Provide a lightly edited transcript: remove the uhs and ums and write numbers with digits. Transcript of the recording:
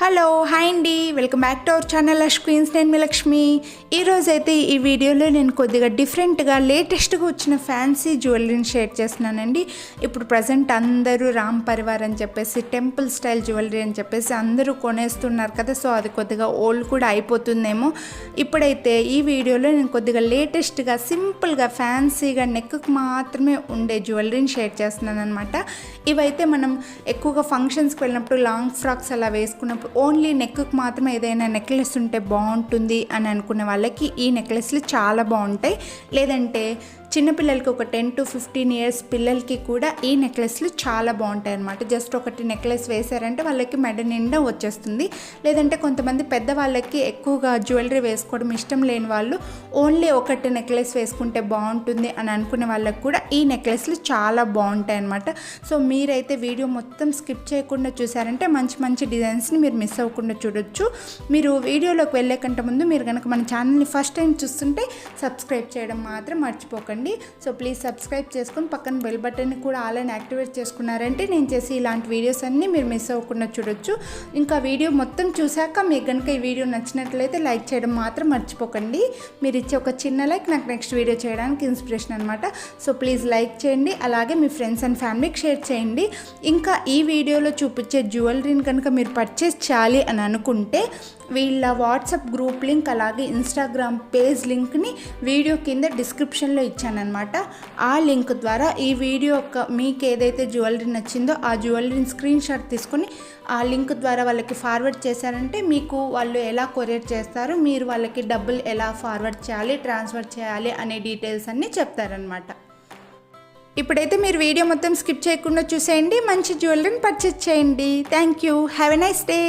Hello hi అండి, welcome back to our channel lush queens. నేను మీ లక్ష్మి. ఈరోజైతే ఈ వీడియోలో నేను కొద్దిగా డిఫరెంట్గా లేటెస్ట్గా వచ్చిన ఫ్యాన్సీ జ్యువెలరీని షేర్ చేస్తున్నానండి. ఇప్పుడు ప్రజెంట్ అందరూ రామ్ పరివార్ అని చెప్పేసి టెంపుల్ స్టైల్ జ్యువెలరీ అని చెప్పేసి అందరూ కొనేస్తున్నారు కదా, సో అది కొద్దిగా ఓల్డ్ కూడా అయిపోతుందేమో. ఇప్పుడైతే ఈ వీడియోలో నేను కొద్దిగా లేటెస్ట్గా సింపుల్గా ఫ్యాన్సీగా నెక్కు మాత్రమే ఉండే జ్యువెలరీని షేర్ చేస్తున్నాను అనమాట. ఇవైతే మనం ఎక్కువగా ఫంక్షన్స్కి వెళ్ళినప్పుడు లాంగ్ ఫ్రాక్స్ అలా వేసుకున్నప్పుడు ఓన్లీ నెక్కు మాత్రమే ఏదైనా నెక్లెస్ ఉంటే బాగుంటుంది అని అనుకునే వాళ్ళకి ఈ నెక్లెస్లు చాలా బాగుంటాయి. లేదంటే చిన్నపిల్లలకి ఒక 10 to 15 years పిల్లలకి కూడా ఈ నెక్లెస్లు చాలా బాగుంటాయి అన్నమాట. జస్ట్ ఒకటి నెక్లెస్ వేసారంటే వాళ్ళకి మెడ నిండా వచ్చేస్తుంది. లేదంటే కొంతమంది పెద్దవాళ్ళకి ఎక్కువగా జ్యువెలరీ వేసుకోవడం ఇష్టం లేని వాళ్ళు ఓన్లీ ఒకటి నెక్లెస్ వేసుకుంటే బాగుంటుంది అని అనుకునే వాళ్ళకి కూడా ఈ నెక్లెస్లు చాలా బాగుంటాయి అన్నమాట. సో మీరైతే వీడియో మొత్తం స్కిప్ చేయకుండా చూసారంటే మంచి మంచి డిజైన్స్ని మీరు మిస్ అవ్వకుండా చూడొచ్చు. మీరు వీడియోలోకి వెళ్ళే కంటే ముందు మీరు కనుక మన ఛానల్ని ఫస్ట్ టైం చూస్తుంటే సబ్స్క్రైబ్ చేయడం మాత్రం మర్చిపోకండి. సో ప్లీజ్ సబ్స్క్రైబ్ చేసుకుని పక్కన బెల్ బటన్ని కూడా ఆల్ అని యాక్టివేట్ చేసుకున్నారంటే నేను చేసి ఇలాంటి వీడియోస్ అన్నీ మీరు మిస్ అవ్వకుండా చూడొచ్చు. ఇంకా వీడియో మొత్తం చూశాక మీకు కనుక ఈ వీడియో నచ్చినట్లయితే లైక్ చేయడం మాత్రం మర్చిపోకండి. మీరు ఇచ్చే ఒక చిన్న లైక్ నాకు నెక్స్ట్ వీడియో చేయడానికి ఇన్స్పిరేషన్ అనమాట. సో ప్లీజ్ లైక్ చేయండి, అలాగే మీ ఫ్రెండ్స్ అండ్ ఫ్యామిలీకి షేర్ చేయండి. ఇంకా ఈ వీడియోలో చూపించే జ్యువెలరీని కనుక మీరు పర్చేస్ చేయాలి అని అనుకుంటే వీళ్ళ వాట్సాప్ గ్రూప్ లింక్ అలాగే ఇన్స్టాగ్రామ్ పేజ్ లింక్ని వీడియో కింద డిస్క్రిప్షన్లో ఇచ్చానమాట. ఆ లింక్ ద్వారా ఈ వీడియో మీకు ఏదైతే జ్యువెలరీ నచ్చిందో ఆ జ్యువెలరీని స్క్రీన్ షాట్ తీసుకొని ఆ లింక్ ద్వారా వాళ్ళకి ఫార్వర్డ్ చేశారంటే మీకు వాళ్ళు ఎలా కొరియర్ చేస్తారు, మీరు వాళ్ళకి డబ్బులు ఎలా ఫార్వర్డ్ చేయాలి, ట్రాన్స్ఫర్ చేయాలి అనే డీటెయిల్స్ అన్నీ చెప్తారనమాట. ఇప్పుడైతే మీరు వీడియో మొత్తం స్కిప్ చేయకుండా చూసేయండి, మంచి జ్యువెలరీని పర్చేస్ చేయండి. Thank you, have a nice day.